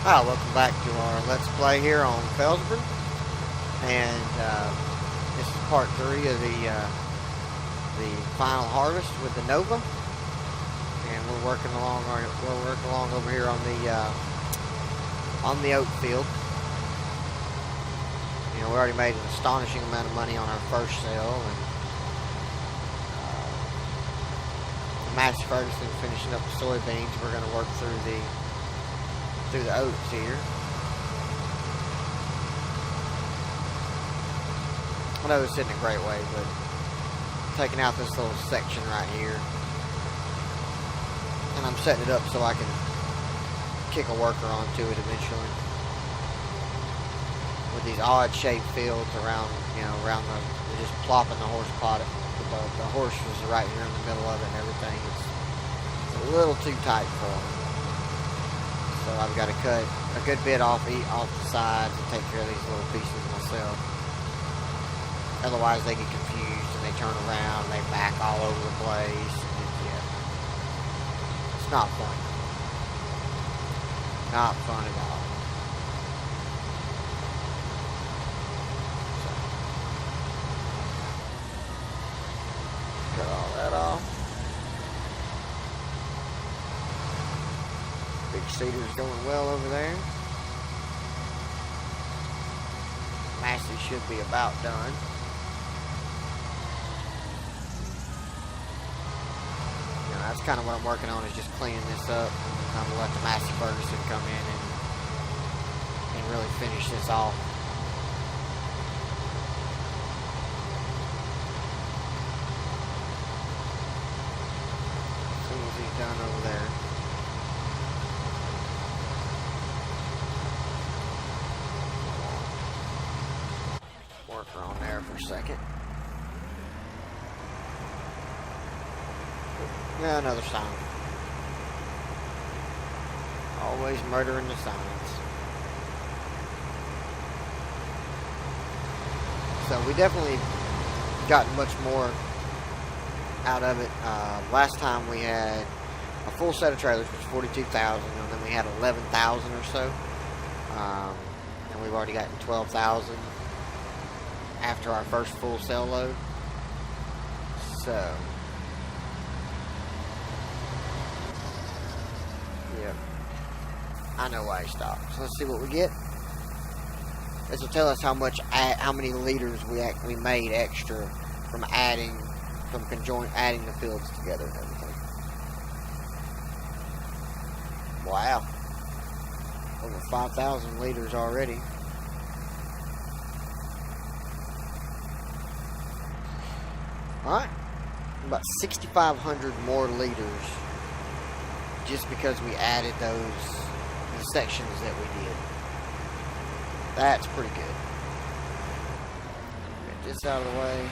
Hi, welcome back to our Let's Play here on Felsburn, and this is part 3 of the final harvest with the Nova, and we're working along over here on the oat field. You know, we already made an astonishing amount of money on our first sale, and Master Ferguson finishing up the soybeans. We're going to work through the oats here. I know it's in a great way, but taking out this little section right here, and I'm setting it up so I can kick a worker onto it eventually. With these odd shaped fields around, around we're just plopping the horse pot. The horse was right here in the middle of it and everything. It's a little too tight for him. So I've got to cut a good bit off the sides and take care of these little pieces myself. Otherwise they get confused and they turn around and they back all over the place. It's not fun. Not fun at all. So, cut all that off. Big seeder's going well over there. Massey should be about done. That's kind of what I'm working on, is just cleaning this up. I'm going to let the Master Ferguson come in and really finish this off. As soon as he's done over there. Worker on there for a second. Yeah, another sign. Always murdering the signs. So we definitely gotten much more out of it. Last time we had a full set of trailers, which was 42,000, and then we had 11,000 or so. And we've already gotten 12,000 after our first full sale load. So I know why he stopped. So let's see what we get. This will tell us how many liters we made extra from adding the fields together and everything. Wow, over 5,000 liters already. All right, about 6,500 more liters just because we added the sections that we did. That's pretty good. Get this out of the way.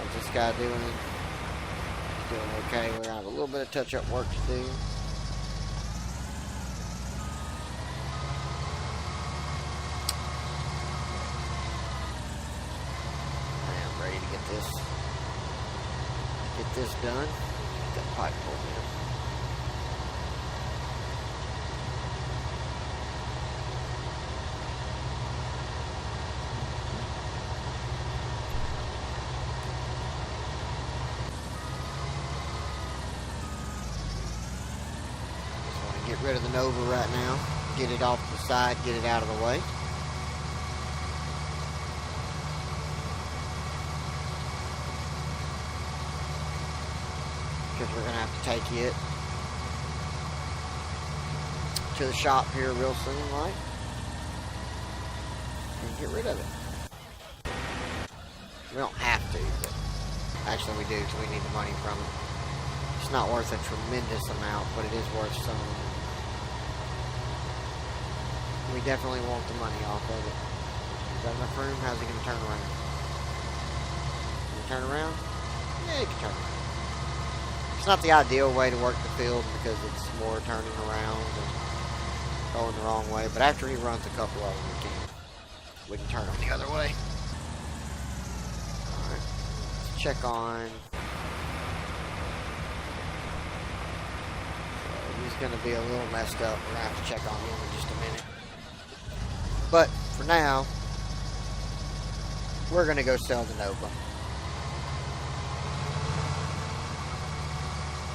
What's this guy doing? He's doing okay. We're gonna have a little bit of touch-up work to do. I am ready to get this done. Get that pipe pulled in. Get rid of the Nova right now. Get it off the side, get it out of the way. Because we're going to have to take it to the shop here real soon, right? And get rid of it. We don't have to, but actually we do, because we need the money from it. It's not worth a tremendous amount, but it is worth some. We definitely want the money off of it. Is that enough room? How's he going to turn around? Can he turn around? Yeah, he can turn around. It's not the ideal way to work the field because it's more turning around and going the wrong way. But after he runs a couple of them, we can turn them the other way. Alright. Let's check on. He's going to be a little messed up. We're going to have to check on him in just a minute. But for now, we're going to go sell the Nova.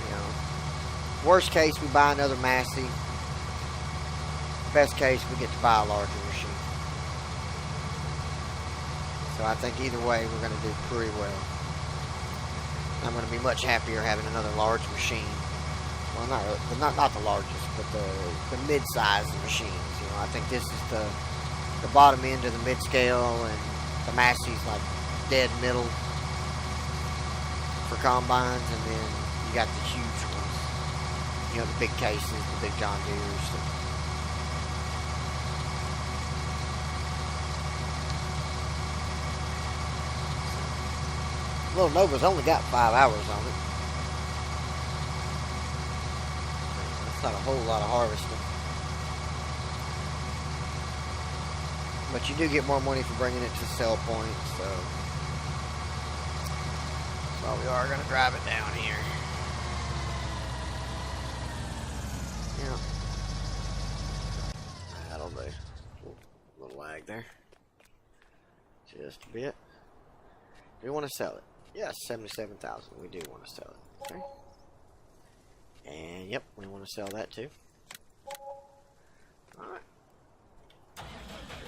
You know, worst case, we buy another Massey. Best case, we get to buy a larger machine. So I think either way, we're going to do pretty well. I'm going to be much happier having another large machine. Well, not the largest, but the mid-sized machines. You know, I think this is the bottom end of the mid-scale, and the Massey's like dead middle for combines, and then you got the huge ones. You know, the big cases, the big John Deeres. Little Nova's only got 5 hours on it. That's not a whole lot of harvesting. But you do get more money for bringing it to sell point, so we are going to drive it down here. Yeah. That'll do. A little lag there. Just a bit. Do we want to sell it? Yes, 77,000. We do want to sell it. Okay. And yep, we want to sell that too. Alright.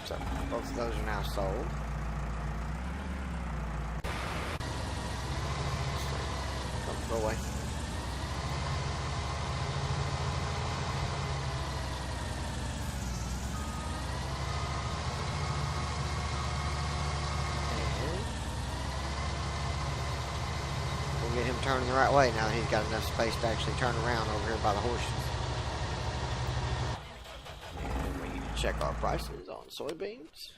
So both of those are now sold. Go away. Get him turning the right way now that he's got enough space to actually turn around over here by the horses. And we need to check our prices on soybeans.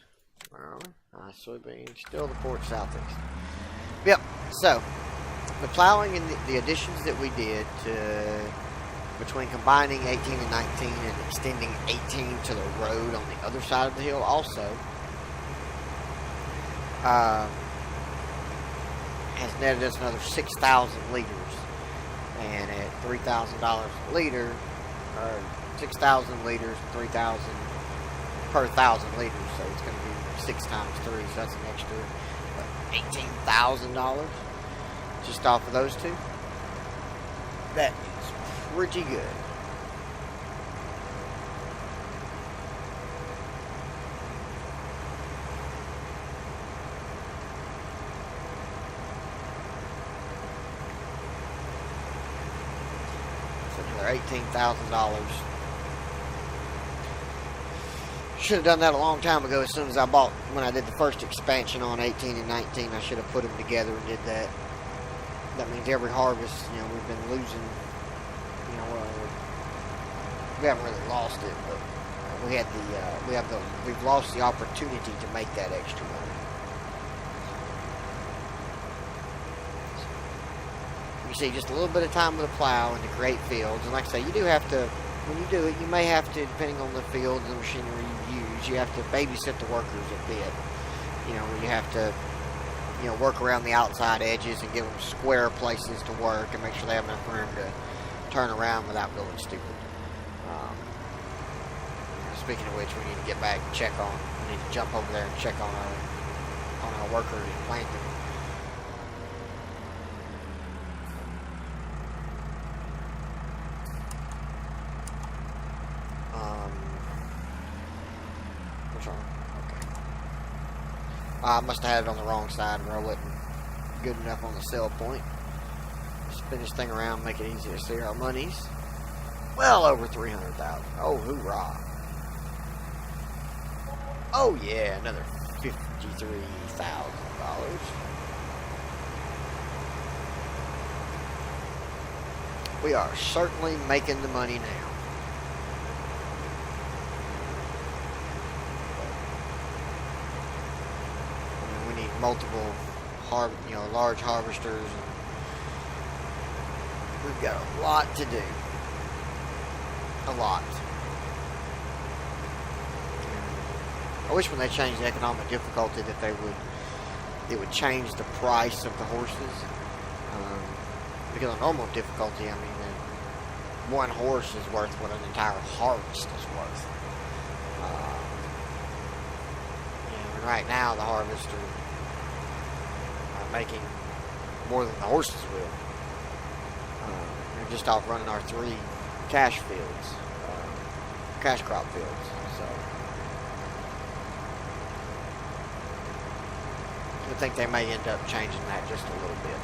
Where are we? Soybeans, still the port southeast. Yep, so the plowing and the additions that we did to between combining 18 and 19 and extending 18 to the road on the other side of the hill also has netted us another 6,000 liters, and at $3,000 a liter, or 6,000 liters, 3,000 per 1,000 liters, so it's going to be 6 times 3, so that's an extra $18,000 just off of those two. That is pretty good. $18,000. Should have done that a long time ago. As soon as when I did the first expansion on 18 and 19, I should have put them together and did that. That means every harvest, you know, we've been losing. You know, we haven't really lost it, but we've lost the opportunity to make that extra money. You see, just a little bit of time with a plow and to create fields. And like I say, you do have to, when you do it, you may have to, depending on the field and the machinery you use, you have to babysit the workers a bit. You know, you have to, you know, work around the outside edges and give them square places to work and make sure they have enough room to turn around without going stupid. Speaking of which, we need to get back and check on, we need to jump over there and check on our workers and planting. I must have had it on the wrong side where I wasn't good enough on the sell point. Spin this thing around, make it easy to see our monies. Well over 300,000. Oh, hoorah. Oh yeah, another $53,000. We are certainly making the money now. Multiple large harvesters, and we've got a lot to do. A lot. I wish when they changed the economic difficulty that it would change the price of the horses. Because on normal difficulty, I mean, one horse is worth what an entire harvest is worth. And right now, the harvesters are making more than the horses will. We're just off running our 3 cash fields, cash crop fields. So I think they may end up changing that just a little bit.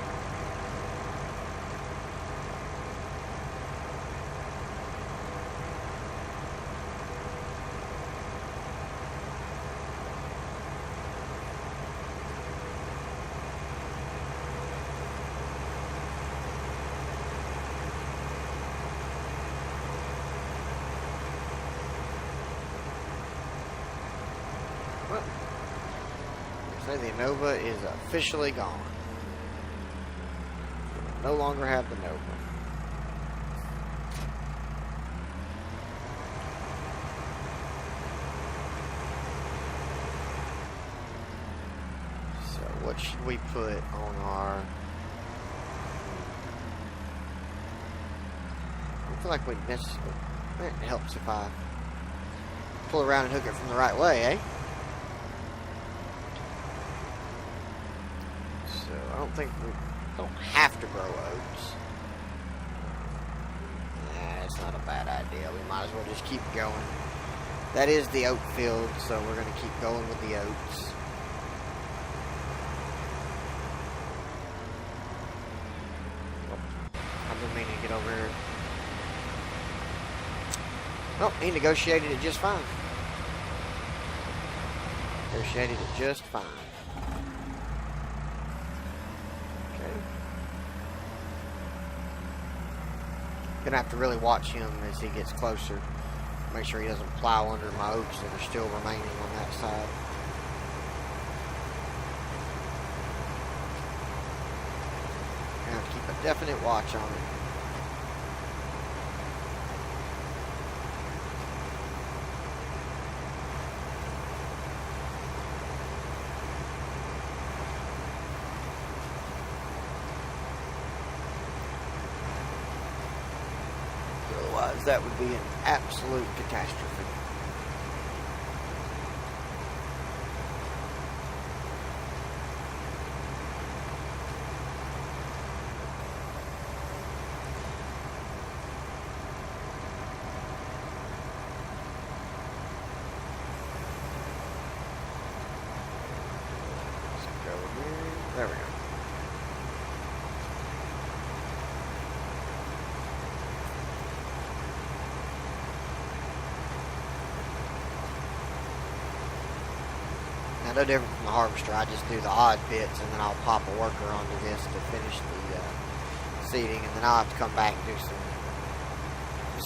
So the Nova is officially gone. No longer have the Nova. So what should we put on our... I feel like we missed... It helps if I pull around and hook it from the right way, eh? I don't think we don't have to grow oats. Nah, it's not a bad idea. We might as well just keep going. That is the oat field, so we're going to keep going with the oats. I've been meaning to get over here. Oh, he negotiated it just fine. Negotiated it just fine. Gonna have to really watch him as he gets closer. Make sure he doesn't plow under my oats that are still remaining on that side. Gonna have to keep a definite watch on it. Otherwise, that would be an absolute catastrophe. Let's go here. There we go. No different from the harvester. I just do the odd bits and then I'll pop a worker onto this to finish the seeding, and then I'll have to come back and do some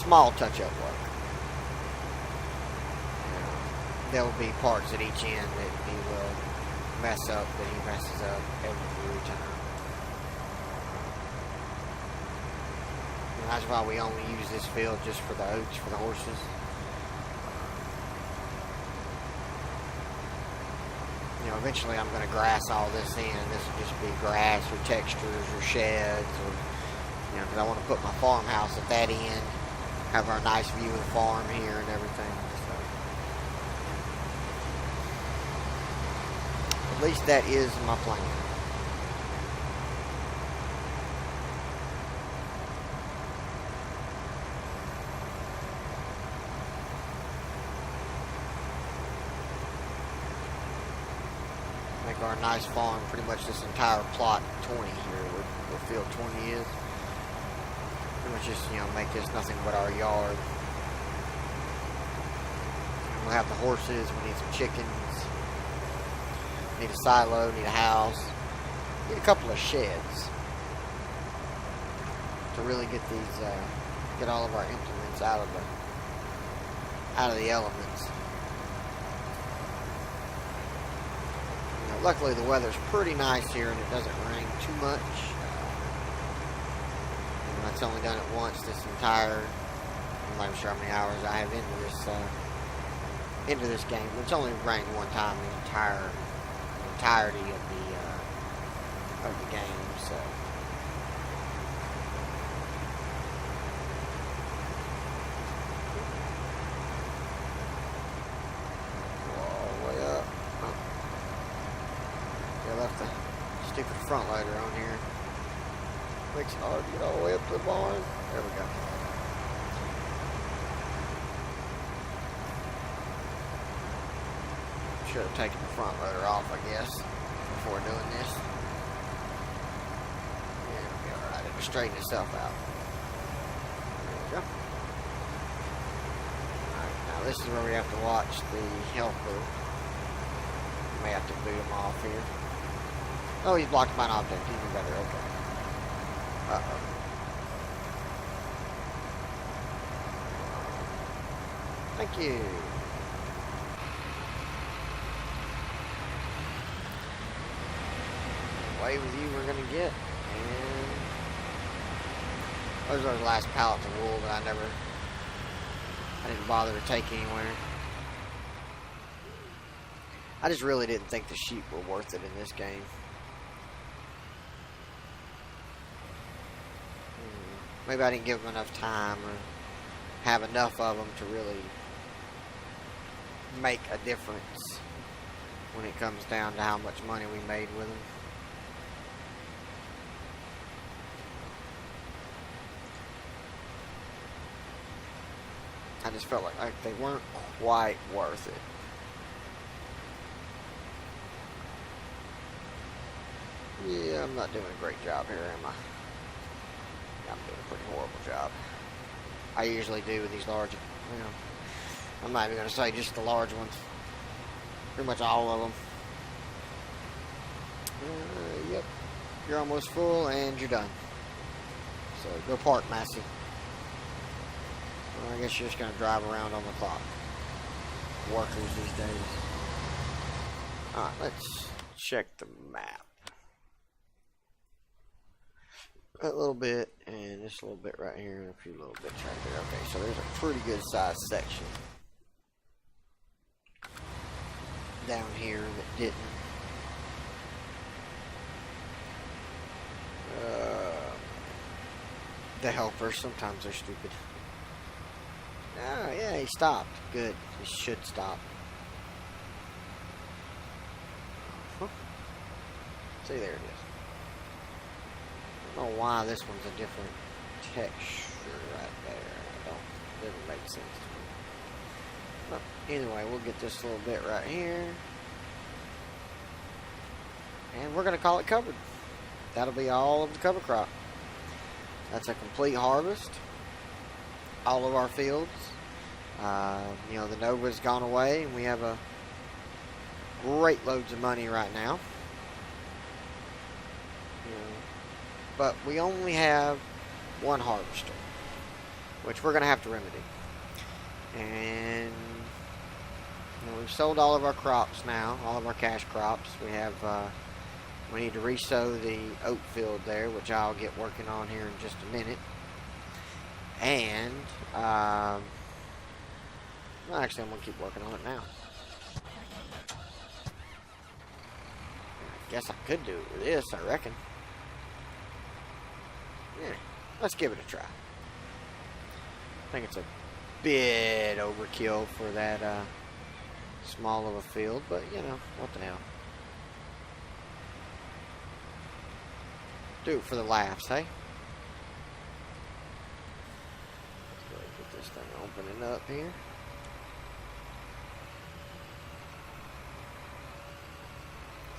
small touch-up work. There will be parts at each end that he will mess up, that he messes up every time. And that's why we only use this field just for the oats for the horses. You know, eventually I'm going to grass all this in. This will just be grass or textures or sheds, or, you know, because I want to put my farmhouse at that end, have our nice view of the farm here and everything. So, at least that is my plan. Make our nice farm, pretty much this entire plot 20 here, where field 20 is. Pretty much just, you know, make this nothing but our yard. We'll have the horses, we need some chickens, need a silo, need a house, need a couple of sheds to really get these, get all of our implements out of the elements. Luckily, the weather's pretty nice here, and it doesn't rain too much. And it's only done it once this entire, I'm not sure how many hours I have into this game. But it's only rained one time the entirety of the game. So front loader on here. Makes it hard to get all the way up to the barn. There we go. Should have taken the front loader off, I guess, before doing this. Yeah, it'll be alright. It'll straighten itself out. There we go. Alright, now this is where we have to watch the helper. We may have to boot him off here. Oh, he's blocked by an object. Even better. Okay. Uh-oh. Thank you. Away with you we're gonna get. And those are the last pallets of wool that I didn't bother to take anywhere. I just really didn't think the sheep were worth it in this game. Maybe I didn't give them enough time or have enough of them to really make a difference when it comes down to how much money we made with them. I just felt like they weren't quite worth it. Yeah, I'm not doing a great job here, am I? I'm doing a pretty horrible job. I usually do with these large, I'm not even going to say just the large ones. Pretty much all of them. Yep. You're almost full and you're done. So go park, Massey. Well, I guess you're just going to drive around on the clock. Workers these days. Alright, let's check the map. A little bit, and just a little bit right here, and a few little bits right there. Okay, so there's a pretty good sized section down here that didn't. The helpers, sometimes they're stupid. Oh, yeah, he stopped. Good. He should stop. See, there it is. I don't know why this one's a different texture right there. Doesn't make sense to me. But anyway, we'll get this little bit right here. And we're going to call it covered. That'll be all of the cover crop. That's a complete harvest. All of our fields. The Nova's gone away, and we have a great loads of money right now. But we only have one harvester, which we're going to have to remedy. And we've sold all of our crops now, all of our cash crops. We need to re-sow the oat field there, which I'll get working on here in just a minute. And actually, I'm going to keep working on it now. I guess I could do it with this, I reckon. Yeah, let's give it a try. I think it's a bit overkill for that small of a field, but what the hell. Do it for the laughs, hey? Let's go ahead and get this thing opening up here.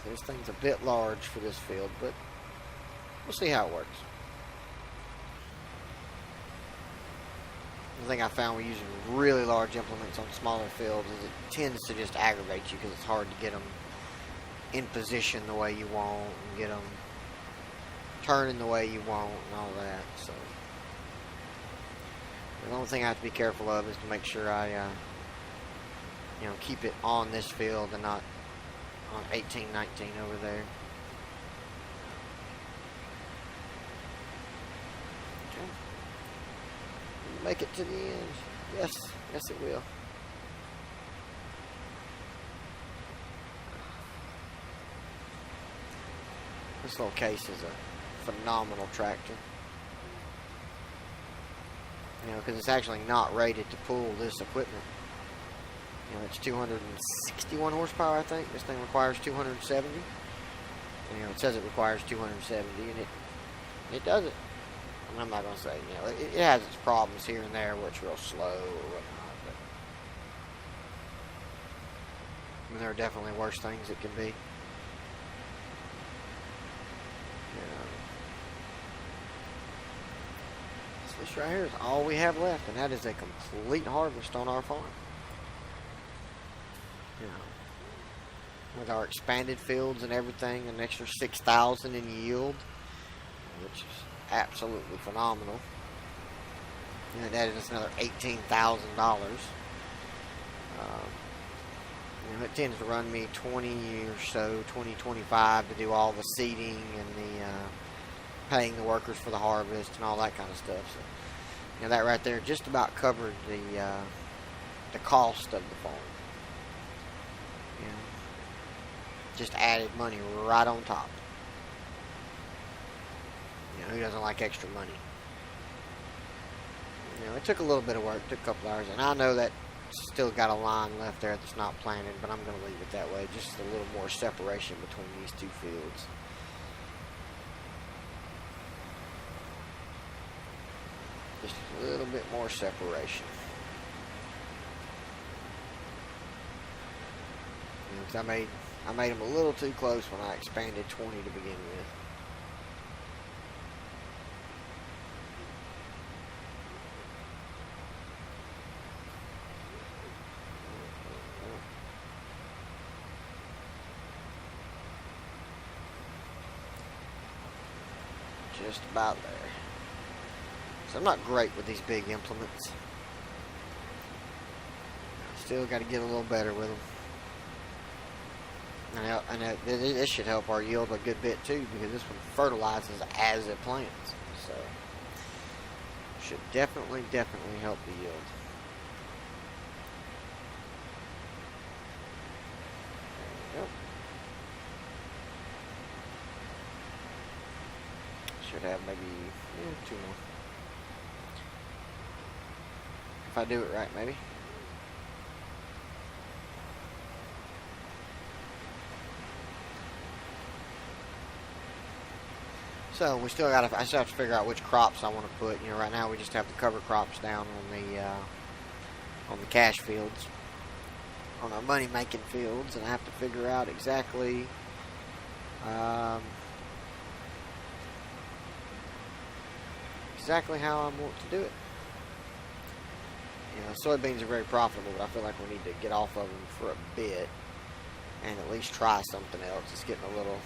So this thing's a bit large for this field, but we'll see how it works. The thing I found with using really large implements on smaller fields is it tends to just aggravate you because it's hard to get them in position the way you want and get them turning the way you want and all that. So the only thing I have to be careful of is to make sure I keep it on this field and not on 18, 19 over there. Make it to the end. Yes, it will. This little case is a phenomenal tractor. Because it's actually not rated to pull this equipment. It's 261 horsepower, I think. This thing requires 270. You know, it says it requires 270, and it does it. And I'm not gonna say, you know, it has its problems here and there where it's real slow or whatnot, but I mean, there are definitely worse things it can be. This right here is all we have left, and that is a complete harvest on our farm. You know, with our expanded fields and everything, an extra 6,000 in yield, which is absolutely phenomenal. And that is another $18,000. You know, it tends to run me 20 or so, 20, 25 to do all the seeding and the paying the workers for the harvest and all that kind of stuff. So, you know, that right there just about covered the cost of the farm. You know, just added money right on top. You know, who doesn't like extra money? You know, it took a little bit of work, took a couple hours, and I know that still got a line left there that's not planted, but I'm going to leave it that way. Just a little more separation between these two fields. Just a little bit more separation. You know, 'cause I made them a little too close when I expanded 20 to begin with. Just about there. So I'm not great with these big implements. Still got to get a little better with them. And this should help our yield a good bit too, because this one fertilizes as it plants. So should definitely help the yield. There we go. Should have maybe 2 more. If I do it right, maybe. So we still got to. I still have to figure out which crops I want to put. You know, right now we just have the cover crops down on the cash fields, on our money making fields, and I have to figure out exactly. Exactly how I want to do it. You know, soybeans are very profitable, but I feel like we need to get off of them for a bit and at least try something else. It's getting a little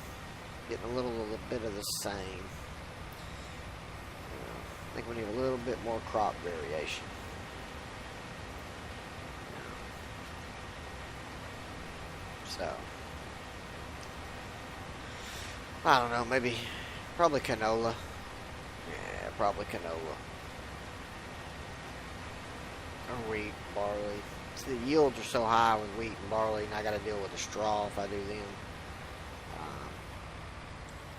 bit of the same. You know, I think we need a little bit more crop variation. So, I don't know, probably canola. Yeah, probably canola. Or wheat, barley. See, the yields are so high with wheat and barley, and I got to deal with the straw if I do them.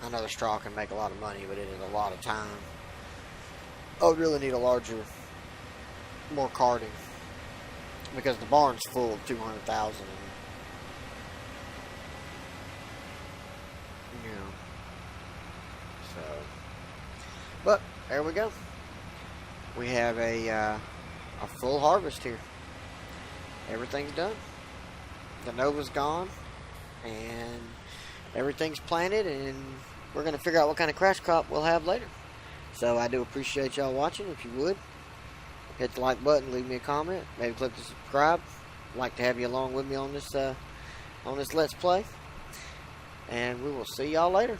I know the straw can make a lot of money, but it is a lot of time. I would really need a larger, more carting, because the barn's full of 200,000. You know, so. But there we go. We have a full harvest here. Everything's done. The Nova's gone, and everything's planted, and we're going to figure out what kind of crash crop we'll have later. So I do appreciate y'all watching. If you would, hit the like button, leave me a comment, maybe click the subscribe. I'd like to have you along with me on this Let's Play, and we will see y'all later.